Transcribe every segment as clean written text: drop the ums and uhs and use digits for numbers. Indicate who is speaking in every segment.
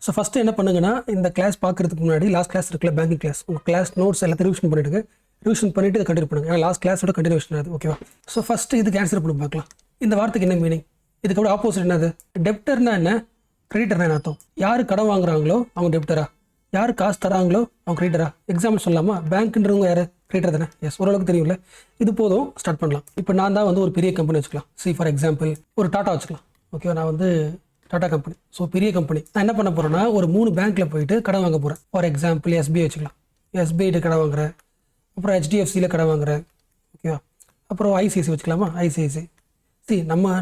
Speaker 1: So first என்ன பண்ணுங்கன்னா, இந்த கிளாஸ் பார்க்குறதுக்கு முன்னாடி லாஸ்ட் கிளாஸ் இருக்குல்ல, பேங்கிங் கிளாஸ், உங்கள் கிளாஸ் நோட்ஸ் எல்லாத்தையும் ரிவிஷன் பண்ணிவிட்டு இதை கண்டினியூ பண்ணுங்கள். ஏன்னா லாஸ்ட் கிளாஸோட கண்டினியூஷன் அது. ஓகேவா? ஸோ ஃபஸ்ட்டு இதுக்கு ஆன்சர் பண்ணி பார்க்கலாம். இந்த வார்த்தைக்கு என்ன மீனிங்? இதுக்கு கூட ஆப்போசிட் என்னது? டெப்டர்னா என்ன, கிரெடிட்டர்னா என்ன அர்த்தம்? யார் கடன் வாங்குறாங்களோ அவங்க டெப்டரா, யார் காசு தராங்களோ அவங்க கிரெடிட்டரா? எக்ஸாம்பிள் சொல்லலாமா? பேங்க்ன்றவங்க யார்? கிரெடிட்டர் தானே. எஸ், ஓரளவுக்கு தெரியும்ல. இது போதும், ஸ்டார்ட் பண்ணலாம். இப்போ நான் தான் வந்து ஒரு பெரிய கம்பெனி வச்சுக்கலாம். சி ஃபார் எக்ஸாம்பிள் ஒரு டாட்டா வச்சுக்கலாம். ஓகேவா? நான் வந்து டாடா கம்பெனி. ஸோ பெரிய கம்பெனி. நான் என்ன பண்ண போகிறேன்னா, ஒரு 3 பேங்க்கில் போயிட்டு கடன் வாங்க போகிறேன். ஃபார் எக்ஸாம்பிள் எஸ்பிஐ வச்சுக்கலாம். எஸ்பிஐட்டு கடை வாங்குறேன். அப்புறம் ஹெச்டிஎஃப்சியில் கடை வாங்குறேன். ஓகேவா? அப்புறம் ஐசிஐசி வச்சுக்கலாமா? ஐசிஐசி.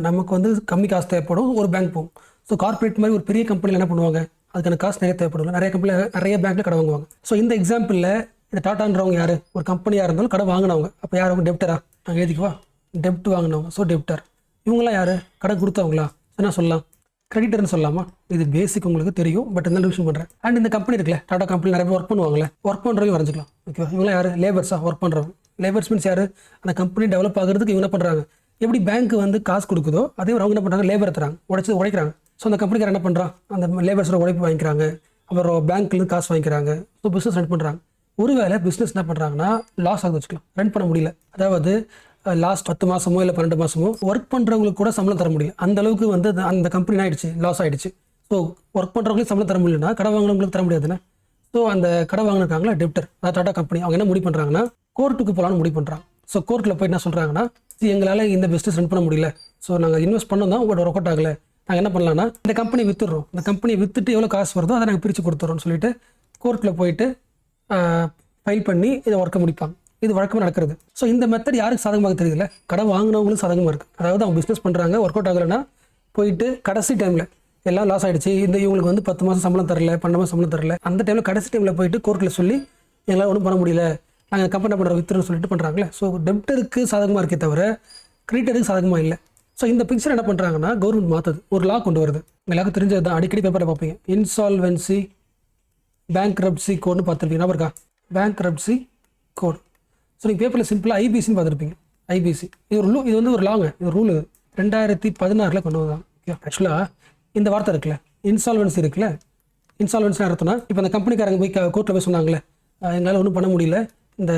Speaker 1: நமக்கு வந்து கம்மி காசு தேவைப்படும், ஒரு பேங்க் போகும். ஸோ கார்பரேட் மாதிரி ஒரு பெரிய கம்பெனியில் என்ன பண்ணுவாங்க, அதுக்கான காசு நிறைய தேவைப்படும். நிறைய கம்பெனியில் நிறைய பேங்க்கில் கடை வாங்குவாங்க. ஸோ இந்த எக்ஸாம்பிளில் இந்த டாட்டான்றவங்க யார்? ஒரு கம்பெனியாக இருந்தாலும் கடை வாங்கினவங்க. அப்போ யார் அவங்க? டெப்டரா? நாங்கள் எழுதிக்குவா, டெப்ட் வாங்கினவங்க. So debtor. இவங்களாம் யார்? கடை கொடுத்தவங்களா? என்ன சொல்லலாம்? கிரெடிட்டர்னு சொல்லலாமா? இது பேசிக் உங்களுக்கு தெரியும், பட் இருந்தாலும் ரிவிஷன் பண்ணுறேன். அண்ட் இந்த கம்பெனி இருக்குல்ல, டாடா கம்பெனி நிறைய பேர் ஒர்க் பண்ணுவாங்களே, ஒர்க் பண்ணுறவங்க வரைஞ்சிக்கலாம். ஓகேவா? இவங்களாம் யார்? லேபர்ஸாக ஒர்க் பண்ணுறவங்க. லேபர்ஸ் மீன்ஸ் யார்? அந்த கம்பெனி டெவலப் ஆகிறதுக்கு இவங்க என்ன பண்ணுறாங்க? எப்படி பேங்க் வந்து காசு கொடுக்குதோ அதே அவங்க என்ன பண்ணுறாங்க? லேபர் தராங்க, உடைக்கிறாங்க. ஸோ அந்த கம்பெனிக்கார என்ன பண்ணுறான்? அந்த லேபர்ஸோட உழைப்பு வாங்கிக்கிறாங்க, அப்புறம் பேங்க்லேருந்து காசு வாங்கிக்கிறாங்க. ஸோ பிஸ்னஸ் ரன் பண்ணுறாங்க. ஒருவேளை பிஸ்னஸ் என்ன பண்ணுறாங்கன்னா லாஸ் ஆகுது வச்சுக்கலாம், ரன் பண்ண முடியல. அதாவது லாஸ்ட் 10 மாதமோ இல்லை 12 மாதமோ ஒர்க் பண்ணுறவங்களுக்கு கூட சம்பளம் தர முடியல. அந்த அளவுக்கு வந்து அந்த கம்பெனி ஆகிடுச்சு, லாஸ் ஆகிடுச்சு. ஸோ ஒர்க் பண்ணுறவங்களுக்கு சம்பளம் தர முடியலன்னா கடை வாங்கினவங்களுக்கு தர முடியாதுன்னு. ஸோ அந்த கடை வாங்கினாங்களா டெப்டர், அதாவது டாடா கம்பெனி, அவங்க என்ன முடிவு பண்ணுறாங்கன்னா கோர்ட்டுக்கு போகலான்னு முடிவு பண்ணுறாங்க. ஸோ கோர்ட்டில் போய் என்ன சொல்கிறாங்கன்னா, எங்களால் இந்த பிஸ்னஸ் ரன் பண்ண முடியல, ஸோ நாங்கள் இன்வெஸ்ட் பண்ணோம் தான், பட் ஒர்க் அவுட் ஆகலை. நாங்கள் என்ன பண்ணலாம்னா இந்த கம்பெனியை விற்றுடுறோம், இந்த கம்பெனியை விற்றுட்டு எவ்வளோ காசு வருதோ அதை நாங்கள் பிரித்து கொடுத்துறோம்னு சொல்லிட்டு கோர்ட்டில் போயிட்டு ஃபைல் பண்ணி இதை ஒர்க்கை முடிப்பாங்க. இது வழக்கமாக நடக்கிறது. ஸோ இந்த மெத்தட் யாருக்கு சாதகமாக தெரியல? கடை வாங்கினவங்களும் சாதகமாக இருக்குது. அதாவது அவங்க பிஸ்னஸ் பண்ணுறாங்க, ஒர்க் அவுட் ஆகலைன்னா போயிட்டு கடைசி டைமில் எல்லாம் லாஸ் ஆகிடுச்சு, இவங்களுக்கு வந்து 10 மாதம் சம்பளம் தரல, 12 மாதம் சம்பளம் தரல, அந்த டைமில் கடைசி டைமில் போயிட்டு கோர்ட்டில் சொல்லி எங்களால் ஒன்றும் பண்ண முடியல, நாங்கள் கம்பெனி பண்ணுற வித்துன்னு சொல்லிட்டு பண்ணுறாங்களே. ஸோ டெப்டருக்கு சாதகமாக இருக்கே தவிர கிரெடிட்டருக்கு சாதகமாக இல்லை. ஸோ இந்த பிக்சர் என்ன பண்ணுறாங்கன்னா கவர்மெண்ட் மாற்றுது, ஒரு லா கொண்டு வருது. எல்லாருக்கும் தெரிஞ்சது தான், அடிக்கடி பேப்பரை பார்ப்பீங்க. இன்சால்வென்சி பேங்க்ரப்சி கோட்னு பார்த்துருப்பீங்க, ஞாபகம் இருக்கா? Bankruptcy code. ஸோ நீங்கள் பேப்பரில் சிம்பிளாக ஐபிசின்னு பார்த்துருப்பீங்க. ஐபிசி இது வந்து ஒரு லாங்க, இது ரூல் 2016 கொண்டு வந்தாங்க. ஓகே, ஆக்சுவலாக இந்த வார்த்தை இருக்குல்ல, இன்சால்வென்சி இருக்குல்ல, இன்சால்வென்சி அர்த்தம்னா இப்போ அந்த கம்பெனிக்காரங்க போய் கோர்ட்டில் போய் சொன்னாங்களே, எங்களால் ஒன்றும் பண்ண முடியல, இந்த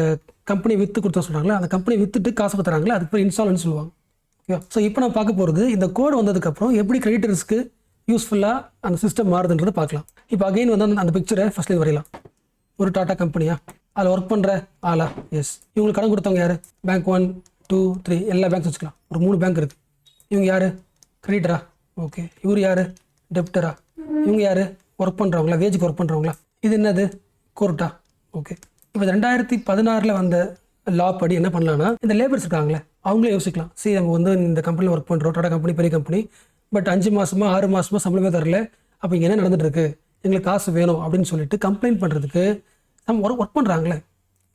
Speaker 1: கம்பெனியை விற்று கொடுத்தா சொல்கிறாங்களே, அந்த கம்பெனியை விற்றுட்டு காசு தராங்களே, அதுக்கு பேர் இன்சால்வென்சி சொல்லுவாங்க. ஓகே, ஸோ இப்போ நான் பார்க்க போகிறது இந்த கோடு வந்ததுக்கப்புறம் எப்படி கிரெடிட்டர்ஸ்க்கு யூஸ்ஃபுல்லாக அந்த சிஸ்டம் மாறுதுன்றதை பார்க்கலாம். இப்போ அகைன் வந்து அந்த பிக்சரை ஃபஸ்ட்லேருந்து வரையலாம். ஒரு டாட்டா கம்பெனியா, அதில் ஒர்க் பண்ணுற ஆளா? எஸ். இவங்களுக்கு கடன் கொடுத்தவங்க யார்? பேங்க் 1, 2, 3 எல்லா பேங்க்ஸ் வச்சுக்கலாம். ஒரு 3 பேங்க் இருக்குது. இவங்க யார்? கிரெடிட்டரா? ஓகே. இவர் யார்? டெப்டரா? இவங்க யார்? ஒர்க் பண்ணுறவங்களா, வேஜுக்கு ஒர்க் பண்ணுறவங்களா? இது என்னது? கோர்ட்டா? ஓகே. இப்போ 2016 வந்த லா படி என்ன பண்ணலான்னா, இந்த லேபர்ஸ் இருக்காங்களே அவங்களே யோசிக்கலாம். சரி, நம்ம வந்து இந்த கம்பெனியில் ஒர்க் பண்ணுறோம், டாடா கம்பெனி பெரிய கம்பெனி, பட் 5 மாதமா 6 மாதமாக சம்பளமே தரல, அப்போ இங்கே என்ன நடந்துட்டு இருக்கு, எங்களுக்கு காசு வேணும் அப்படின்னு சொல்லிட்டு கம்ப்ளைண்ட் பண்ணுறதுக்கு நம்ம ஒர்க் பண்ணுறாங்களே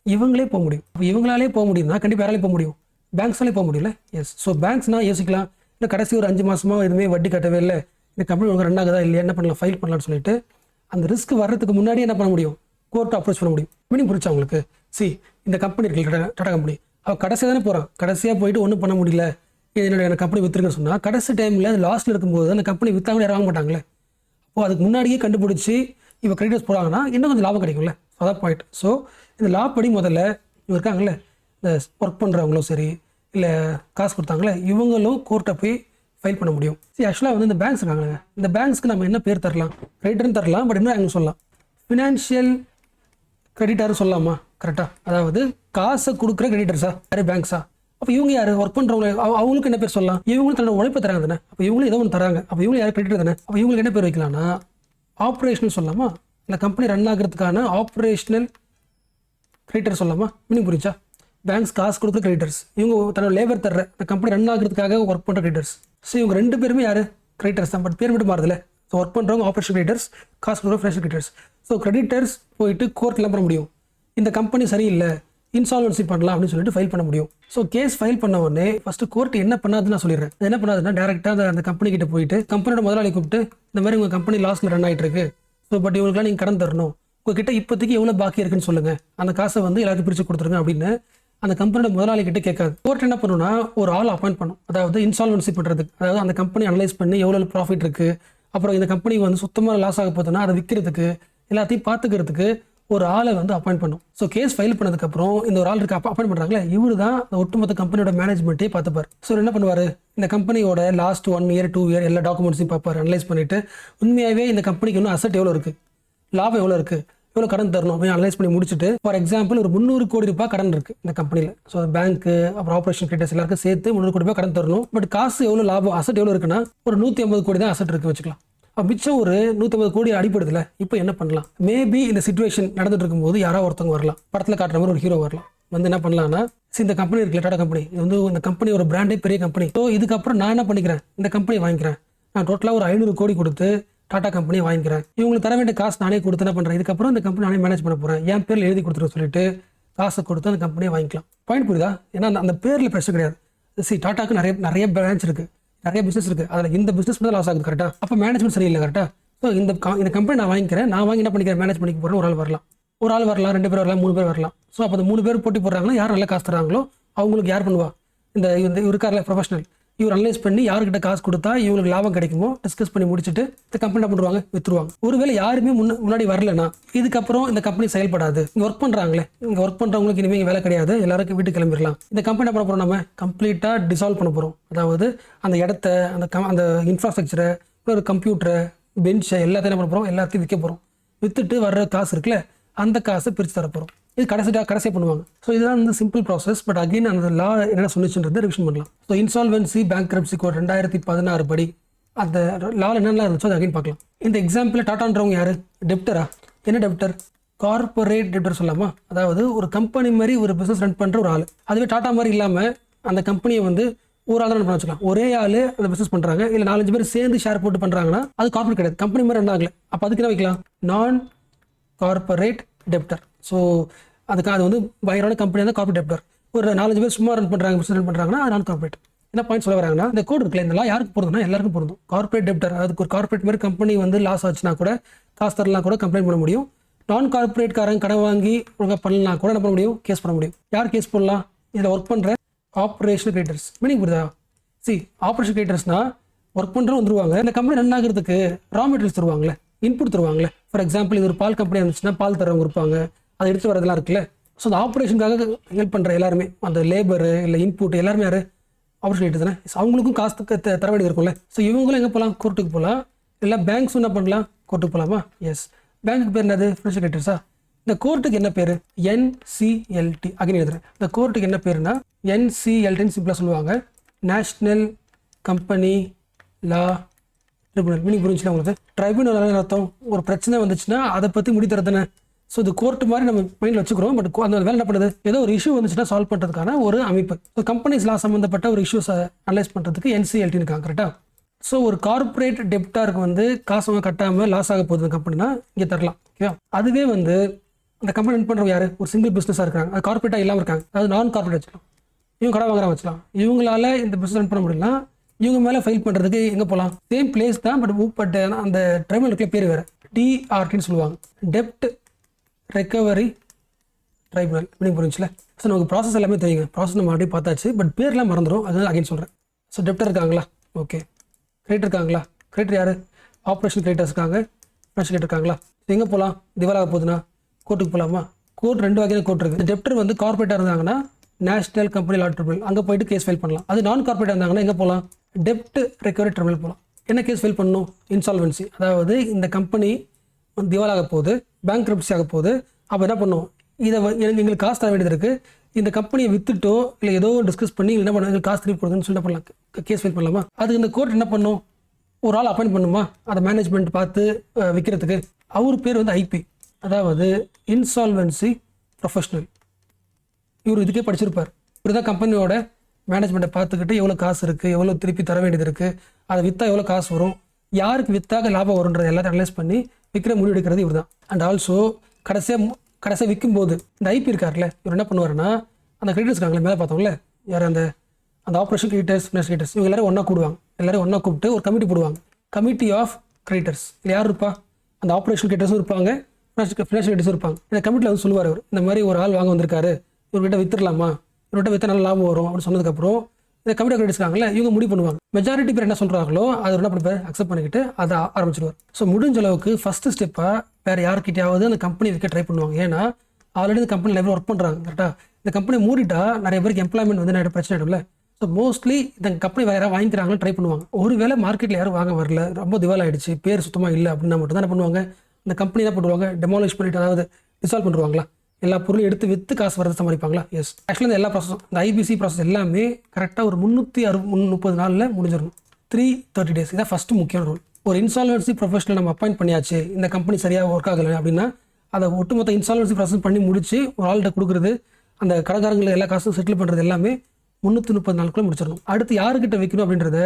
Speaker 1: இவங்களே போக முடியும். அப்போ இவங்களாலே போக முடியும்னா கண்டிப்பாக யாராலே போக முடியும்? பேங்க்ஸாலே போக முடியல. எஸ். ஸோ பேங்க்ஸ்னால் யோசிக்கலாம், இல்லை கடைசி ஒரு 5 மாதமாக எதுவுமே வட்டி கட்டவே இல்லை, இந்த கம்பெனி உங்களுக்கு ரன் ஆகுதா இல்லையா, என்ன பண்ணலாம், ஃபைல் பண்ணலாம்னு சொல்லிட்டு அந்த ரிஸ்க் வர்றதுக்கு முன்னாடி என்ன பண்ண முடியும்? கோர்ட்டை அப்ரோச் பண்ண முடியும். மீனிங் புரிச்சா உங்களுக்கு? இந்த கம்பெனி இருக்கு, டாடா கம்பெனி, அவள் கடைசியாக தானே போகிறான், கடைசியாக போயிட்டு ஒன்றும் பண்ண முடியல, என்னோட கம்பெனி விற்றுருக்குன்னு சொன்னால் கடைசி டைமில் அது லாஸ்ட்டில் இருக்கும்போது அந்த கம்பெனி விற்றாங்க யாரும் வாங்க மாட்டாங்களே. அப்போ அதுக்கு முன்னாடியே கண்டுபிடிச்சி இவங்க கிரெடிட்டர்ஸ் போகிறாங்கன்னா இன்னும் கொஞ்சம் லாபம் கிடைக்கும்ல. அதான் பாயிண்ட். ஸோ இந்த லா படி முதல்ல இவங்க இருக்காங்களே, இந்த ஒர்க் பண்ணுறவங்களும் சரி, இல்லை காசு கொடுத்தாங்களே, இவங்களும் கோர்ட்டை போய் ஃபைல் பண்ண முடியும். ஆக்சுவலாக வந்து இந்த பேங்க்ஸ் இருக்காங்க, இந்த பேங்க்ஸ்க்கு நம்ம என்ன பேர் தரலாம்? கிரெடிட்டர்னு தரலாம், பட் இன்னும் அங்கே சொல்லலாம் ஃபினான்ஷியல் கிரெடிட்டர்னு சொல்லலாமா? கரெக்டாக. அதாவது காசை கொடுக்குற கிரெடிட்டர்ஸா யார்? பேங்க்ஸா? அப்போ இவங்க யார்? ஒர்க் பண்ணுறவங்க, அவங்களுக்கு என்ன பேர் சொல்லலாம்? இவங்களும் தன்னோட உழைப்பை தராங்க தானே, அப்போ இவங்களும் ஏதோ ஒன்று தராங்க, அப்போ இவங்களும் யார்? கிரெடிட்டர் தானே. அப்போ இவங்களுக்கு என்ன பேர் வைக்கலாம்னா ஆப்ரேஷனல் சொல்லலாமா? இல்லை கம்பெனி ரன் ஆகிறதுக்கான ஆப்ரேஷனல் கிரெடிட்டர் சொல்லலாமா? மீனிங் புரிஞ்சா? பேங்க்ஸ் காசு கொடுக்குற கிரெடிட்டர்ஸ், இவங்க தன்னோட லேபர் தர்ற இந்த கம்பெனி ரன் ஆகிறதுக்காக ஒர்க் பண்ணுற கிரெடிட்டர்ஸ். ஸோ இவங்க 2 பேருமே யார்? கிரெடிட்டர்ஸ் தான், பட் பேர் மட்டும் மாறுதில்ல. ஸோ ஒர்க் பண்ணுறவங்க ஆப்ரேஷன் கிரெடிட்டர்ஸ், காசு கொடுக்குற ஃபினான்ஷியல் கிரெடிட்டர்ஸ். ஸோ கிரெடிட்டர்ஸ் போயிட்டு கோர்ட்டில் பண்ண முடியும், இந்த கம்பெனி சரியில்லை, இன்சால்வன்சி பண்ணலாம் அப்படின்னு சொல்லிட்டு ஃபைல் பண்ண முடியும். ஸோ கேஸ் ஃபைல் பண்ண உடனே ஃபஸ்ட்டு கோர்ட் என்ன பண்ணாதுன்னு நான் சொல்லிடுறேன். என்ன பண்ணாதுன்னா டேரெக்டாக அந்த கம்பெனி கிட்ட போயிட்டு கம்பெனியோட முதலாளி கூப்பிட்டு, இந்த மாதிரி உங்கள் கம்பெனி லாஸில் ரன் ஆகிட்டு இருக்கு, ஸோ பட் இவங்களுக்குலாம் நீங்கள் கடன் தரணும், உங்ககிட்ட இப்போதைக்கு எவ்வளோ பாக்கி இருக்குன்னு சொல்லுங்கள், அந்த காசை வந்து எல்லாருக்கும் பிரித்து கொடுத்துருங்க அப்படின்னு அந்த கம்பெனியோட முதலாளி கிட்ட கேட்காது. கோர்ட் என்ன பண்ணணும்னா ஒரு ஆள் அப்பாயிண்ட் பண்ணும், அதாவது இன்சால்வன்சி பண்ணுறதுக்கு. அதாவது அந்த கம்பெனி அனலைஸ் பண்ணி எவ்வளோ ப்ராஃபிட் இருக்குது, அப்புறம் இந்த கம்பெனி வந்து சுத்தமாக லாஸ் ஆக போகுதுன்னா அதை விற்கிறதுக்கு எல்லாத்தையும் பார்த்துக்கிறதுக்கு ஒரு ஆளை வந்து அப்பாயிண்ட் பண்ணும். ஸோ கேஸ் ஃபைல் பண்ணதுக்கப்புறம் இந்த ஒரு ஆள் இருக்க அப்பாயிண்ட் பண்ணுறாங்களே, இவர் தான் அந்த ஒட்டுமொத்த கம்பெனியோட மேனேஜ்மெண்ட்டே பார்த்துப்பார். ஸோ என்ன பண்ணுவார், இந்த கம்பெனியோட லாஸ்ட் 1 year 2 year எல்லா டாக்குமெண்ட்ஸையும் பார்ப்பார், அனலைஸ் பண்ணிவிட்டு உண்மையாகவே இந்த கம்பெனிக்கு இன்னும் அசட் எவ்வளோ இருக்குது, லாபம் எவ்வளோ இருக்குது, எவ்வளோ கடன் தரணும் அப்படின்னு அனலைஸ் பண்ணி முடிச்சுட்டு, ஃபார் எக்ஸாம்பிள் ஒரு 300 கோடி ரூபாய் கடன் இருக்குது இந்த கம்பெனியில். ஸோ பேங்க்கு அப்புறம் ஆப்ரேஷன் கிரியேட்டர்ஸ் எல்லாருக்கும் சேர்த்து 300 கோடி ரூபாய் கடன் தரணும். பட் காசு எவ்வளோ லாபம் அசட் எவ்வளோ இருக்குன்னா ஒரு 150 கோடி தான் அசட் இருக்குது வச்சுக்கலாம். மிச்சம் ஒரு 150 கோடி அடிப்படுதுல. இப்போ என்ன பண்ணலாம், மேபி இந்த சிச்சுவேஷன் நடந்துட்டு இருக்கும்போது யாராவது ஒருத்தவங்க வரலாம், படத்தில் காட்டுற மாதிரி ஒரு ஹீரோ வரலாம், வந்து என்ன பண்ணலாம்னா, இந்த கம்பெனி இருக்குல்ல டாடா கம்பெனி, இது வந்து இந்த கம்பெனி ஒரு பிராண்டே பெரிய கம்பெனி. ஸோ இதுக்கப்புறம் நான் என்ன பண்ணிக்கிறேன், இந்த கம்பெனி வாங்கிக்கிறேன், நான் டோட்டலாக ஒரு 500 கோடி கொடுத்து டாடா கம்பெனியை வாங்கிக்கிறேன், இவங்களுக்கு தர வேண்டிய காசு நானே கொடுத்து என்ன பண்ணுறேன், இதுக்கப்புறம் இந்த கம்பெனி நானே மேனேஜ் பண்ண போகிறேன், என் பேரில் எழுதி கொடுத்துருன்னு சொல்லிட்டு காசை கொடுத்து அந்த கம்பெனியை வாங்கிக்கலாம். பாயிண்ட் புரியுதா? ஏன்னா அந்த பேரில் பிரச்சனை கிடையாது. டாட்டாக்கு நிறைய பிரான்ச் இருக்குது, நிறைய பிஸ்னஸ் இருக்குது, அதில் இந்த பிஸ்னஸ் மட்டும் லாஸ் ஆகுது கரெக்டாக, அப்போ மேனேஜ்மெண்ட் சரியில்லை கரெக்டாக. ஸோ இந்த கம்பெனி நான் வாங்கிக்கிறேன், நான் வாங்கி என்ன பண்ணிக்கிறேன், மேனேஜ் பண்ணிக்க போகிறேன். ஒரு ஆள் வரலாம், 2 பேர் வரலாம், 3 பேர் வரலாம். ஸோ அப்போ அந்த 3 பேர் போட்டி போடுறாங்களோ, யார் நல்லா காசு தராங்களோ அவங்களுக்கு யார் பண்ணுவா, இந்த இருக்கார்ல ப்ரொஃபஷனல், இவர் அனலைஸ் பண்ணி யாருக்கிட்ட காசு கொடுத்தா இவங்களுக்கு லாபம் கிடைக்குமோ டிஸ்கஸ் பண்ணி முடிச்சுட்டு இந்த கம்பெனி என்ன பண்ணுவாங்க, வித்துருவாங்க. ஒருவேளை யாருமே முன்னாடி வரலன்னா இதுக்கப்புறம் இந்த கம்பெனி செயல்படாது. இங்கே ஒர்க் பண்ணுறாங்களே, இங்கே ஒர்க் பண்ணுறவங்களுக்கு இனிமேல் வேலை கிடையாது, எல்லாருக்கும் வீட்டுக்கு கிளம்பிடலாம். இந்த கம்பெனி என்ன பண்ண போகிறோம், நம்ம கம்ப்ளீட்டாக டிசால்வ் பண்ண போகிறோம். அதாவது அந்த இடத்த, அந்த இன்ஃப்ராஸ்ட்ரக்சரை, ஒரு கம்ப்யூட்டரை, பெஞ்சை எல்லாத்தையும் என்ன பண்ண போகிறோம், எல்லாத்தையும் விற்க போகிறோம். விற்றுட்டு வர்ற காசு இருக்குல்ல, அந்த காசை பிரித்து தர போகிறோம். இது கடைசியாக பண்ணுவாங்க. ஸோ இதுதான் வந்து சிம்பிள் ப்ராசஸ். பட் அகைன் அந்த லா என்ன சொல்லிச்சுன்றது ரிவிஷன் பண்ணலாம். ஸோ இன்சால்வென்சி பேங்க்ரப்சி கோட் 2016 படி அந்த லாவில் என்னெல்லாம் இருந்துச்சோ அதை அகைன் பார்க்கலாம். இந்த எக்ஸாம்பிள் டாட்டான்றவங்க யார், டெப்டரா? என்ன டெப்டர், கார்பரேட் டெப்டர் சொல்லலாமா? அதாவது ஒரு கம்பெனி மாதிரி ஒரு பிஸ்னஸ் ரன் பண்ணுற ஒரு ஆள். அதுவே டாட்டா மாதிரி இல்லாமல் அந்த கம்பெனியை வந்து ஒரு ஆள் தான் ரன் பண்ண வச்சுக்கலாம். ஒரே ஆள் அந்த பிஸ்னஸ் பண்ணுறாங்க, இல்லை 4-5 பேர் சேர்ந்து ஷேர் போட்டு பண்ணுறாங்கன்னா அது கார்பரேட் கிடையாது, கம்பெனி மாதிரி ரன் ஆகல. அப்போ அதுக்கு என்ன வைக்கலாம், நான் கார்பரேட் டெப்டர். ஸோ அதுக்கு அது வந்து பயங்கரமான கம்பெனி தான் கார்பரேட் டெப்டர். ஒரு 4-5 பேர் சும்மா ரன் பண்ணுறாங்க, பிஸ்னஸ் ரன் பண்ணுறாங்கன்னா அது நான் கார்பரேட். என்ன பாயிண்ட் சொல்ல வராங்கன்னா, இந்த கோட் இருக்குல்ல, இதெல்லாம் யாருக்கு பொருந்தும்னா எல்லாருக்கும் பொருந்தும். கார்பரேட் டெப்டர், அதுக்கு ஒரு கார்பரேட் மாதிரி கம்பெனி வந்து லாஸ் ஆச்சுன்னா கூட, காசு தரலாம் கூட கம்ப்ளைண்ட் பண்ண முடியும். நான் கார்பரேட் காரங்க கடன் வாங்கி ஒழுங்காக பண்ணலாம் கூட என்ன பண்ண முடியும், கேஸ் பண்ண முடியும். யார் கேஸ் பண்ணலாம், இதில் ஒர்க் பண்ணுற ஆப்ரேஷனல் கிரியேட்டர்ஸ். மீனிங் புரியுதா? ஆப்ரேஷன் கிரியேட்டர்ஸ்னா ஒர்க் பண்ணுறோம் வந்துருவாங்க. இந்த கம்பெனி ரன் ஆகிறதுக்கு ரா மெட்டீரியல்ஸ் தருவாங்களே, இன்புட் தருவாங்களே. ஃபார் எக்ஸாம்பிள் இது ஒரு பால் கம்பெனி இருந்துச்சுன்னா பால் தரவங்க இருப்பாங்க, அதை எடுத்து வரதெல்லாம் இருக்குல்ல. ஸோ அந்த ஆப்ரேஷனுக்காக ஹெல்ப் பண்ணுற எல்லாருமே, அந்த லேபரு இல்லை இன்புட் எல்லாருமே யார், ஆப்ரேஷன் கிரியேட்டர்ஸ் தானே. அவங்களுக்கும் காசு தர வேண்டியது இருக்கும்ல. ஸோ இவங்களும் எங்கே போகலாம், கோர்ட்டுக்கு போகலாம். இல்லை பேங்க்ஸும் என்ன பண்ணலாம், கோர்ட்டுக்கு போகலாமா? எஸ். பேங்க்குக்கு பேர் என்னது, ஃபினான்ஷியல் கிரியேட்டர்ஸா? இந்த கோர்ட்டுக்கு என்ன பேர், NCLT. அகைன் எழுதுறேன், இந்த கோர்ட்டுக்கு என்ன பேருனா NCLTன்னு சிம்பிளாக சொல்லுவாங்க, national company law tribunal. Meaning புரிஞ்சுல உங்களுக்கு? ட்ரைபியூனல் அர்த்தம் ஒரு பிரச்சனை வந்துச்சுன்னா அதை பற்றி முடி தரதானே. ஸோ இது கோர்ட்டு மாதிரி நம்ம மைண்டில் வச்சுக்கிறோம். பட் அந்த வேலை என்ன பண்ணுறது, ஏதோ ஒரு இஷ்யூ வந்துச்சுன்னா சால்வ் பண்ணுறதுக்கான ஒரு அமைப்பு. ஸோ கம்பெனிஸ் லா சம்மந்தப்பட்ட ஒரு இஷ்யூஸை அனலைஸ் பண்ணுறதுக்கு NCLT இருக்காங்க கரெக்டாக. ஸோ ஒரு கார்பரேட் டெப்டாருக்கு வந்து காசு கட்டாமல் லாஸ் ஆக போகுது கம்பெனினா இங்கே தரலாம். ஓகேவா? அதுவே வந்து அந்த கம்பெனி ரன் பண்ணுறவங்க யார், ஒரு சிங்கிள் பிஸ்னஸாக இருக்காங்க, அது கார்பரேட்டாக இல்லாமல் இருக்காங்க, அது நான் கார்பரேட் வச்சுக்கலாம், இவங்க கடை வாங்குறாங்க வச்சுக்கலாம். இவங்களால இந்த பிஸ்னஸ் ரன் பண்ண முடியலாம், இவங்க மேலே ஃபைல் பண்ணுறதுக்கு எங்கே போகலாம், சேம் பிளேஸ் தான். பட் அந்த ட்ரைபுனலுக்குள்ள பேர் வேறு, DRTன்னு சொல்லுவாங்க, டெப்ட் ரெக்கவரி ட்ரைபுனல். மீனிங் புரிஞ்சுல? ஸோ நமக்கு ப்ராசஸ் எல்லாமே தெரியுங்க, ப்ராசஸ் நம்ம அப்படியே பார்த்தாச்சு. பட் பேர்லாம் மறந்துடும், அது அகைன் சொல்கிறேன். ஸோ டெப்டர் இருக்காங்களா, ஓகே. கிரியேட்டர் இருக்காங்களா, கிரியேட்டர் யார், ஆப்ரேஷன் கிரியேட்டர்ஸ் இருக்காங்க, ஃபினான்ஷியல் கிரியேட்டர் இருக்காங்களா. எங்கே போகலாம், திவாலாக போகுதுன்னா கோர்ட்டுக்கு போகலாமா? கோர்ட் 2 வகையான கோர்ட் இருக்குது. டெப்டர் வந்து கார்பரேட்டாக இருந்தாங்கன்னா நேஷனல் கம்பெனி லா ட்ரிபியூனல், அங்கே போயிட்டு கேஸ் ஃபைல் பண்ணலாம். அது நான் கார்பரேட்டாக இருந்தாங்கன்னா எங்கே போகலாம், டெப்ட் ரெக்கவரி ட்ரிபியூனல் போகலாம். என்ன கேஸ் ஃபைல் பண்ணணும், இன்சால்வென்சி. அதாவது இந்த கம்பெனி திவாலாக போகுது, பேங்க்ரப்சி ஆக போகுது. அப்போ என்ன பண்ணும், இதை எங்களுக்கு காசு தர வேண்டியது இருக்குது, இந்த கம்பெனியை வித்துட்டோ இல்லை ஏதோ டிஸ்கஸ் பண்ணி என்ன பண்ணணும், எங்களுக்கு காசு திருப்பி கொடுக்குன்னு சொல்லி பண்ணலாம், கேஸ் ஃபைல் பண்ணலாமா? அதுக்கு இந்த கோர்ட் என்ன பண்ணும், ஒரு ஆள் அப்பாயிண்ட் பண்ணுமா, அதை மேனேஜ்மெண்ட் பார்த்து விற்கிறதுக்கு. அவர் பேர் வந்து IP, அதாவது இன்சால்வென்சி ப்ரொஃபஷனல். இவர் இதுக்கே படிச்சிருப்பார். இவர் தான் கம்பெனியோட மேனேஜ்மெண்ட்டை பார்த்துக்கிட்டு எவ்வளோ காசு இருக்குது, எவ்வளோ திருப்பி தர வேண்டியது இருக்குது, அதை விற்றா எவ்வளோ காசு வரும், யாருக்கு விற்றாக லாபம் வரும்ன்றது எல்லாத்தையும் அனலைஸ் பண்ணி விற்கிற முடிவு எடுக்கிறது இவர் தான். அண்ட் ஆல்சோ கடைசியாக விற்கும் போது இந்த IP இருக்கார்ல, இவர் என்ன பண்ணுவாருன்னா, அந்த கிரியேட்டர்ஸ் இருக்காங்களே மேலே பார்த்தோம்ல, யார் அந்த ஆப்ரேஷன் கிரியேட்டர்ஸ், ஃபினான்ஷியல் கிரியேட்டர்ஸ், இவங்க எல்லாரும் ஒன்றா கூடுவாங்க. எல்லாரும் ஒன்றா கூப்பிட்டு ஒரு கமிட்டி போடுவாங்க, கமிட்டி ஆஃப் கிரியேட்டர்ஸ். இல்லை யார் இருப்பா, அந்த ஆப்ரேஷன் கிரியேட்டர்ஸும் இருப்பாங்க, ஃபினான்ஷியல் கிரியேட்டர்ஸும் இருப்பாங்க. இந்த கமிட்டியில் வந்து சொல்லுவார், அவர் இந்த மாதிரி ஒரு ஆள் வாங்க வந்திருக்காரு, இவர்கிட்ட வித்துடலாமா, இவர்கிட்ட விற்றா நல்ல லாபம் வரும் அப்படின்னு சொன்னதுக்கப்புறம் இந்த கம்ப்யூட்டர் கிரெடிட்ஸ்க்காங்கல்ல இவங்க முடிவு பண்ணுவாங்க. மெஜாரிட்டி பேர் என்ன சொல்கிறாங்களோ அதை என்ன பண்ணுவார், அக்செப்ட் பண்ணிக்கிட்டு அதை ஆரம்பிச்சிடுவார். ஸோ முடிஞ்ச அளவுக்கு ஃபஸ்ட்டு ஸ்டெப்பாக வேறு யார்கிட்டயாவது அந்த கம்பெனி வைக்க ட்ரை பண்ணுவாங்க. ஏன்னா ஆல்ரெடி இந்த கம்பெனி லெவலில் ஒர்க் பண்ணுறாங்க. கரெக்டாக இந்த கம்பெனி மூடிட்டா நிறைய பேருக்கு எம்ப்ளாய்மெண்ட் வந்து நிறைய பிரச்சனை ஆகிடும்ல. ஸோ மோஸ்ட்லி இந்த கம்பெனி வேறு யாராவது வாங்கிக்கிறாங்கன்னு ட்ரை பண்ணுவாங்க. ஒருவேளை மார்க்கெட்டில் யாரும் வாங்க வரல, ரொம்ப திவால் ஆகிடுச்சு, பேர் சுத்தமாக இல்லை அப்படின்னா மட்டும் தான் என்ன பண்ணுவாங்க, இந்த கம்பெனி என்ன பண்ணுவாங்க, டெமாலிஷ் பண்ணிட்டு அதாவது டிசால்வ் பண்ணுவாங்களா, எல்லா பொருளும் எடுத்து விற்று காசு வரது சமாளிப்பாங்களா. எஸ், ஆக்சுவலாக இந்த எல்லா ப்ராசஸும் இந்த ஐபிசி ப்ராசஸ் எல்லாமே கரெக்டாக ஒரு 330 நாளில் முடிஞ்சிடணும். 330 days. இதான் ஃபஸ்ட்டு முக்கியமான ரூல். ஒரு இன்சால்வன்சி ப்ரொஃபஷனல் நம்ம அப்பாயிண்ட் பண்ணியாச்சு, இந்த கம்பெனி சரியாக ஒர்க் ஆகலை அப்படின்னா அதை ஒட்டுமொத்த இன்சால்வன்சி ப்ராசஸ் பண்ணி முடிச்சு ஒரு ஆள்கிட்ட கொடுக்குறது, அந்த கடைக்காரங்களை எல்லா காசும் செட்டில் பண்ணுறது எல்லாமே 330 நாளுக்குள்ளே முடிச்சிடணும். அடுத்து யாருக்கிட்ட வைக்கணும் அப்படின்றத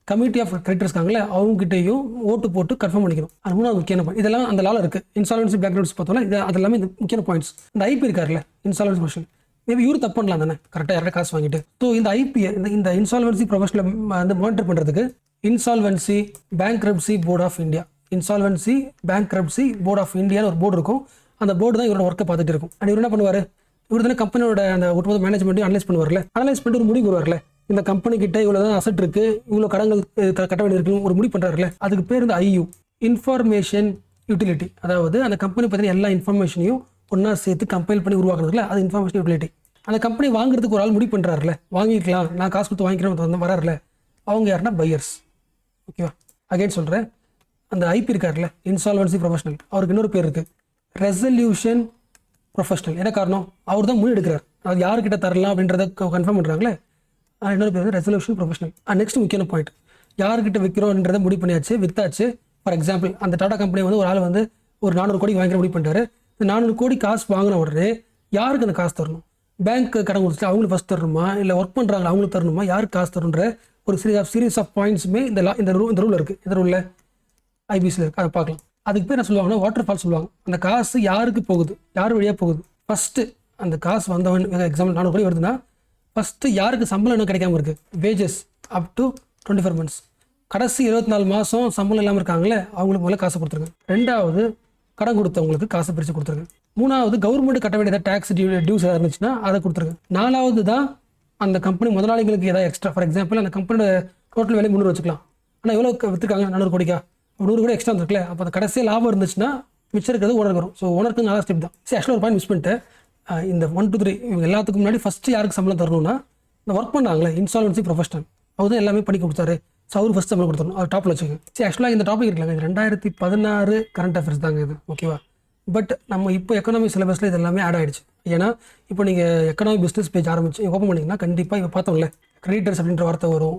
Speaker 1: கமிட்டி ஆஃப் கிரெடிட்டர்ஸ் இருக்காங்களே அவங்ககிட்டையும் ஓட்டு போட்டு கன்ஃபார்ம் பண்ணிக்கணும். அது மூணாவது முக்கியமான பாயிண்ட். இதெல்லாம் அந்த லால இருக்குது. இன்சால்வன்சி பேக்ரவுண்ட்ஸ் பார்த்தோம்னா இது அதெல்லாமே இந்த முக்கியமான பாயிண்ட்ஸ். இந்த ஐபி இருக்கார்ல, இன்சால்வன்சி ப்ரொஃபஷனல், மேபி இவரு தப்பு பண்ணலாம் தானே, கரெக்டாக யார்ட்ட காசு வாங்கிட்டு. ஸோ இந்த ஐபியை இந்த இன்சால்வன்சி ப்ரொஃபஷனல் வந்து மானிட்டர் பண்ணுறதுக்கு insolvency bankruptcy board of India, insolvency bankruptcy board of இந்தியான்னு ஒரு போர்டு இருக்கும். அந்த போர்டு தான் இவரோட ஒர்க்கை பார்த்துட்டு இருக்கும். அண்ட் இவர் என்ன பண்ணுவார், இவர் தானே கம்பெனியோட அந்த ஒட்டுமொத்த மேனேஜ்மெண்ட்டையும் அனலைஸ் பண்ணுவார்ல. அனலைஸ் பண்ணிட்டு ஒரு முடிவு வருவார்ல, இந்த கம்பெனி கிட்ட இவ்வளோ தான் அசட் இருக்குது, இவ்வளோ கடன்கள் கட்ட வேண்டிய இருக்குன்னு ஒரு முடிவு பண்ணுறாருல. அதுக்கு பேர் இந்த ஐயூ, இன்ஃபர்மேஷன் யூட்டிலிட்டி. அதாவது அந்த கம்பெனி பற்றின எல்லா இன்ஃபர்மேஷனையும் ஒன்றா சேர்த்து கம்பைல் பண்ணி உருவாக்குறதுல அது இன்ஃபர்மேஷன் யூட்டிலிட்டி. அந்த கம்பெனி வாங்குறதுக்கு ஒரு ஆள் முடிவு பண்ணுறாருல, வாங்கிக்கலாம் நான் காசு கொடுத்து வாங்கிக்கிறேன் வராருல, அவங்க யாருன்னா பையர்ஸ். ஓகேவா, அகைன் சொல்கிறேன், அந்த ஐபி இருக்காருல்ல, இன்சால்வன்சி ப்ரொஃபஷனல், அவருக்கு இன்னொரு பேர் இருக்குது, ரெசல்யூஷன் ப்ரொஃபஷனல். என்ன காரணம், அவர் தான் முன் எடுக்கிறார், அது யாருக்கிட்ட தரலாம் அப்படின்றத கன்ஃபார்ம் பண்ணுறாங்களே, இன்னொரு பேர் வந்து ரெசல்யூஷன் ப்ரொஃபஷனல். நெக்ஸ்ட் முக்கியமான பாயிண்ட், யாருக்கிட்ட விற்கிறோன்றதை முடிவு பண்ணியாச்சு, வித்தாச்சு. ஃபார் எக்ஸாம்பிள் அந்த டாடா கம்பெனி வந்து ஒரு ஆள் வந்து ஒரு 400 கோடி வாங்கிற முடிவு பண்ணிட்டாரு. இந்த 400 கோடி காசு வாங்கின உடனே யாருக்கு அந்த காசு தரணும், பேங்க் கடன் கொடுத்து அவங்களுக்கு ஃபஸ்ட் தரணுமா, இல்லை ஒர்க் பண்ணுறாங்க அவங்களுக்கு தரணுமா, யாருக்கு காசு தரணுன்ற ஒரு சீரீஸ் ஆஃப் பாயிண்ட்ஸுமே இந்த ரூல் இருக்குது. இந்த ரூலில் ஐபிசியில் இருக்குது, அதை பார்க்கலாம். அதுக்கு பேர் என்ன சொல்லுவாங்கன்னா வாட்டர் ஃபால் சொல்லுவாங்க. அந்த காசு யாருக்கு போகுது, யார் வழியாக போகுது, ஃபஸ்ட்டு அந்த காசு வந்தவன், எக்ஸாம்பிள் 400 கோடி வருதுன்னா ஃபஸ்ட்டு யாருக்கு சம்பளம் இன்னும் கிடைக்காம இருக்குது, வேஜஸ் அப் டு 24 months, கடைசி 24 மாதம் சம்பளம் இல்லாமல் இருக்காங்களே அவங்களுக்கு முதல்ல காசு கொடுத்துருங்க. ரெண்டாவது கடன் கொடுத்தவங்களுக்கு காசு பிரித்து கொடுத்துருங்க. மூணாவது கவர்மெண்ட் கட்ட வேண்டியதை டேக்ஸ் டியூஸ் ஏதாவது இருந்துச்சுன்னா அதை கொடுத்துருங்க. நாலாவது தான் அந்த கம்பெனி முதலாளிகளுக்கு ஏதாவது எக்ஸ்ட்ரா, ஃபார் எக்ஸாம்பிள் அந்த கம்பெனியோட டோட்டல் வேலை 300 வச்சுக்கலாம், ஆனால் எவ்வளோ விற்றுருக்காங்க 400 கோடிக்கா, 100 கூட எக்ஸ்ட்ரா வந்துருக்குல்ல, அப்போ அந்த கடைசியாக லாபம் இருந்துச்சுன்னா மிச்சம் இருக்கிறது ஓனர் வரும். ஸோ ஓனருக்கு நல்லா ஸ்டெப் தான். சரி, ஆக்சுவலாக ஒரு பாயிண்ட் மிஸ் பண்ணிட்டு இந்த 1 2 3 இவங்க எல்லாத்துக்கும் முன்னாடி ஃபஸ்ட்டு யாருக்கு சம்பளம் தரணும்னா இந்த ஒர்க் பண்ணாங்களே இன்சால்வன்சி ப்ரொஃபஷனல், அவர் தான் எல்லாமே பண்ணி கொடுத்தாரு. ஸோ அவர் ஃபஸ்ட் சம்பளம் கொடுத்துடணும், அவர் டாப்பில் வச்சுக்கோங்க. சரி, ஆக்சுவலாக இந்த டாபிக் இருக்கலாங்க, இது 2016 கரண்ட் அஃபேர்ஸ் தாங்க இது, ஓகேவா. பட் நம்ம இப்போ எக்கனாமி சிலபஸில் இது எல்லாமே ஆட் ஆகிடுச்சு. ஏன்னா இப்போ நீங்கள் எக்கனாமி பிஸ்னஸ் பேஜ் ஆரம்பிச்சு ஓப்பன் பண்ணிங்கன்னா கண்டிப்பாக இப்போ பார்த்தோம்ல கிரெடிட்டர்ஸ் அப்படின்ற வார்த்தை வரும்,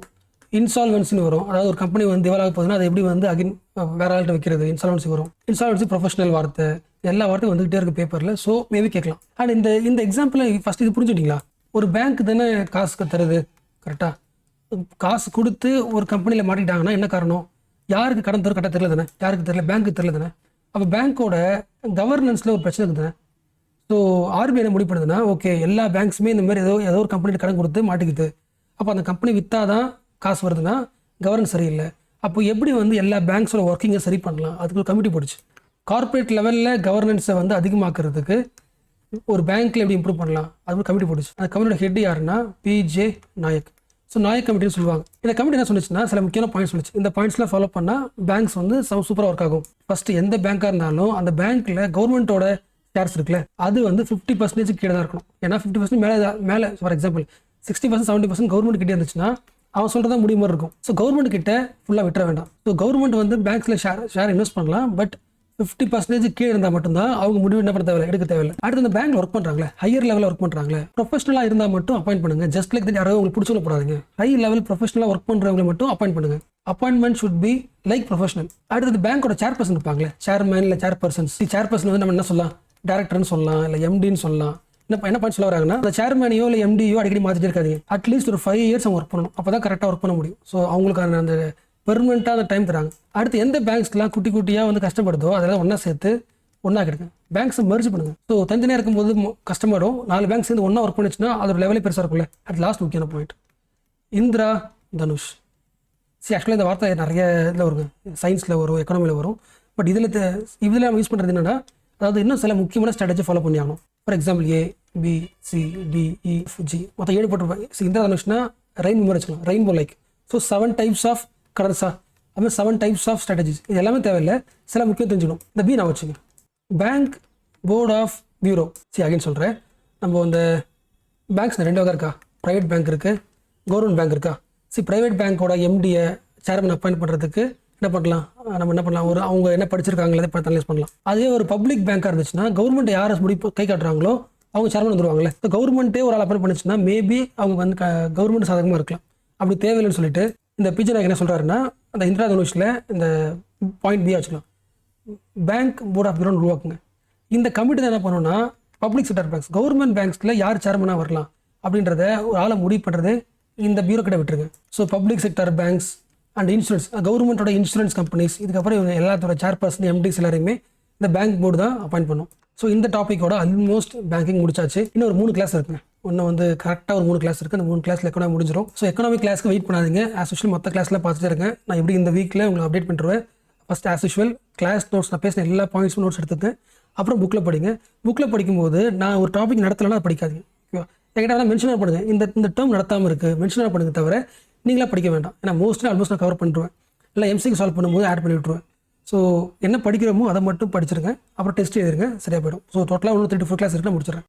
Speaker 1: இன்சால்வன்சின்னு வரும். அதாவது ஒரு கம்பெனி வந்து திவாலாக போகுதுன்னா அது எப்படி வந்து அகைன் வேற ஆள்கிட்ட வைக்கிறது, இன்சால்வன்சி வரும். இன்சால்வன்சி ப்ரொஃபஷனல் வார்த்தை எல்லா வார்த்தையும் வந்துகிட்டே இருக்குது பேப்பரில். ஸோ மேபி கேட்கலாம். அண்ட் இந்த எக்ஸாம்பிள் ஃபஸ்ட் இது புரிஞ்சுட்டிங்களா, ஒரு பேங்க் தானே காசுக்கு தருது, கரெக்டாக காசு கொடுத்து ஒரு கம்பெனியில் மாட்டிட்டாங்கன்னா என்ன காரணம், யாருக்கு கடன் தரும் கட்ட தெரியல தானே, யாருக்கு தெரியல, பேங்க்கு தெரியல தானே. அப்போ பேங்க்கோட கவர்னன்ஸில் ஒரு பிரச்சனை இருக்குது தானே. ஸோ ஆர்பிஐ முடிவு பண்ணுதுன்னா ஓகே எல்லா பேங்க்ஸுமே இந்த மாதிரி ஏதோ ஒரு கம்பெனியில் கடன் கொடுத்து மாட்டிக்குது, அப்போ அந்த கம்பெனி விற்றா தான் காசு வருதுன்னா கவர்னன்ஸ் சரியில்லை. அப்போ எப்படி வந்து எல்லா பேங்க்ஸோட ஒர்க்கிங்கை சரி பண்ணலாம், அதுக்கு ஒரு கமிட்டி போடுச்சு. கார்பரேட் லெவலில் கவர்னன்ஸை வந்து அதிகமாக்குறதுக்கு ஒரு பேங்க்கில் எப்படி இம்ப்ரூவ் பண்ணலாம், அது ஒரு கமிட்டி போடுச்சு. அந்த கமிட்டியோட ஹெட் யாருன்னா பிஜே நாயக். ஸோ நாயக் கமிட்டின்னு சொல்லுவாங்க. இந்த கமிட்டி என்ன சொல்லிச்சுன்னா சில முக்கியமான பாயிண்ட்ஸ் சொல்லிச்சு. இந்த பாயிண்ட்ஸ்லாம் ஃபாலோ பண்ணால் பேங்க்ஸ் வந்து சூப்பராக ஒர்க் ஆகும். ஃபஸ்ட்டு எந்த பேங்காக இருந்தாலும் அந்த பேங்க்கில் கவர்மெண்ட்டோட ஷேர்ஸ் இருக்குல்ல அது வந்து 50% கீழே தான் இருக்கணும். ஏன்னா 50% மேலே ஃபார் எக்ஸாம்பிள் 60% 70% கவர்மெண்ட் கிட்டே இருந்துச்சுன்னா அவன் சொல்கிறதா முடிவு மாதிரி இருக்கும். ஸோ கவர்மெண்ட் கிட்ட ஃபுல்லாக விட்டுற வேண்டாம். ஸோ கவர்மெண்ட் வந்து பேங்க்ஸில் ஷேர் இன்வெஸ்ட் பண்ணலாம், பட் 50% கீழே இருந்தால் மட்டும்தான் அவங்க முடிவு என்ன பண்ண தேவையில்லை, எடுக்க தேவையில்லை. அடுத்து அந்த பேங்க்ல ஒர்க் பண்ணுறாங்களே, ஹையர் லெவலில் ஒர்க் பண்ணுறாங்களே, ப்ரொஃபஷனலாக இருந்தால் மட்டும் அப்பாயிண்ட் பண்ணுங்க. ஜஸ்ட் லைக் யாராவது உங்களுக்கு பிடிச்ச போடாதீங்க. ஹை லெவல் ப்ரொஃபஷனலாக ஒர்க் பண்ணுறவங்களை மட்டும் அப்பாயிண்ட் பண்ணுங்க. Appointment should be like professional. அடுத்தது பேங்கோட சேர்பர்சன் இருப்பாங்களே, சேர்மேன் இல்லை சேர்பர்சன்ஸ். சேர்பர்சன் வந்து நம்ம என்ன சொல்லலாம், டேரக்டர்னு சொல்லலாம், இல்லை எம்டின்னு சொல்லலாம். என்ன பாயிண்ட் சொல்ல வராங்கன்னா அந்த சேர்மேனையோ இல்லை எம்டியோ அடிக்கடி மாற்றிட்டே இருக்காதீங்க. அட்லீஸ்ட் ஒரு 5 years அவங்க ஒர்க் பண்ணணும், அப்போ தான் கரெக்டாக ஒர்க் பண்ண முடியும். ஸோ அவங்களுக்கான அந்த பெர்மனெண்ட்டாக அந்த டைம் தராங்க. அடுத்து எந்த பேங்க்ஸ்லாம் குட்டி குட்டியாக வந்து கஷ்டப்படுதோ அதெல்லாம் ஒன்றா சேர்த்து ஒன்றா கிடைக்கும். பேங்க்ஸை மெர்ஜ் பண்ணுங்க. ஸோ தனித்தனியாக இருக்கும்போது கஷ்டப்படும். 4 பேங்க்ஸ் சேர்ந்து ஒன்றா ஒர்க் பண்ணிச்சுன்னா அதோட லெவலே பெருசாக இருக்கும்ல. அட் லாஸ்ட் முக்கியமான பாயிண்ட் இந்திரா தனுஷ். ஆக்சுவலாக இந்த வார்த்தை நிறைய இதில் வருங்க, சயின்ஸில் வரும், எக்கனாமியில் வரும். பட் இதில் நம்ம யூஸ் பண்ணுறது என்னென்னா, அதாவது இன்னும் சில முக்கியமான ஸ்ட்ராட்டஜி ஃபாலோ பண்ணி ஆகணும். For example A B C D E F G மொத்தம் 7 போட்டிருப்பாங்க. இந்திரா தனுஷ்னா ரெயின்போ மாதிரி வச்சுக்கலாம், rainbow like. So 7 types of கலர்ஸா, அதுமாதிரி 7 டைப்ஸ் ஆஃப் ஸ்ட்ராட்டஜிஸ், இது எல்லாமே தேவையில்லை, சில முக்கியம் தெரிஞ்சுக்கணும். இந்த பி நான் வச்சுங்க, பேங்க் போர்ட் ஆஃப் பியூரோ. சரி அகைன் சொல்கிறேன், நம்ம இந்த பேங்க்ஸ் 2 வகை இருக்கா, ப்ரைவேட் பேங்க் இருக்குது, கவர்மெண்ட் பேங்க் இருக்கா. சரி ப்ரைவேட் பேங்க்கோட எம்டியை சேர்மன் அப்பாயிண்ட் பண்ணுறதுக்கு என்ன பண்ணலாம், நம்ம என்ன பண்ணலாம், அவங்க என்ன படிச்சிருக்காங்களே பார்த்து அனலைஸ் பண்ணலாம். அதே ஒரு பப்ளிக் பேங்காக இருந்துச்சுன்னா கவர்மெண்ட் யாரை கை காட்டுறாங்களோ அவங்க சேர்மன் வந்துருவாங்களே. இப்போ கவர்மெண்ட்டே ஒரு ஆள் அப்பாயிண்ட் பண்ணிச்சுன்னா மேபி அவங்க வந்து கவர்மெண்ட் சாதகமாக இருக்கலாம். அப்படி தேவையில்லைன்னு சொல்லிட்டு இந்த பிஜே என்ன சொல்கிறாருன்னா, அந்த இந்திரா தனுஷில் இந்த பாயிண்ட் பி வச்சுக்கலாம், பேங்க் போர்ட் ஆஃப் பியூரோன்னு உருவாக்குங்க. இந்த கமிட்டி தான் என்ன பண்ணணும்னா பப்ளிக் செக்டர் பேங்க்ஸ், கவர்மெண்ட் பேங்க்ஸில் யார் சேர்மனாக வரலாம் அப்படின்றத ஒரு ஆளை முடிவு பண்ணுறது இந்த பியூரோ கிட்ட விட்டுருங்க. So public sector banks and insurance, கவர்மெண்ட்டோட இன்சூரன்ஸ் கம்பெனிஸ், இதுக்கப்புறம் இவங்க எல்லாத்தோட சேர்பர்சன் எம்டிஸ் எல்லாரையுமே இந்த பேங்க் போர்டு தான் அப்பாயிண்ட் பண்ணும். ஸோ இந்த டாப்பிக்கோட ஆல்மோஸ்ட் பேங்கிங் முடிச்சாச்சு. இன்னும் ஒரு 3 கிளாஸ் இருக்குங்க, ஒன்று வந்து கரெக்டாக ஒரு 3 கிளாஸ் இருக்குது. அந்த 3 கிளாஸில் எக்கனாமி முடிஞ்சிடும். ஸோ எக்கனாமிக் கிளாஸ்க்கு வெயிட் பண்ணாதீங்க, ஆஸ் யூஷுவல் மற்ற கிளாஸில் பார்த்துட்டு இருக்கேன். நான் எப்படி இந்த வீக்கில் உங்களை அப்டேட் பண்ணிடுவேன். First as usual class notes, நான் பேசின எல்லா பாயிண்ட்ஸும் நோட்ஸ் எடுத்துக்கேன். அப்புறம் புக்கில் படிங்க. புக்கில் படிக்கும்போது நான் ஒரு டாபிக் நடத்தலைன்னா அது படிக்காதீங்க, ஓகேவா. என்கிட்ட மென்ஷனாக பண்ணுங்க, இந்த டேர்ம் நடத்தாமல் இருக்குது மென்ஷனாக பண்ணுங்க, தவிர நீங்களாக படிக்க வேண்டாம். ஏன்னா ஆல்மோஸ்ட் நான் கவர் பண்ணிடுவேன், இல்லை எம்சிக்கு சால்வ் பண்ணும்போது ஆட் பண்ணி விட்டுருவேன். ஸோ என்ன படிக்கிறோமோ அதை மட்டும் படிச்சிருங்க, அப்புறம் டெஸ்ட் எழுதிருங்க, சரியாக போயிடும். ஸோ டோட்டலாக 3 to 4 கிளாஸ் இருக்குன்னு முடிச்சிடுறேன்.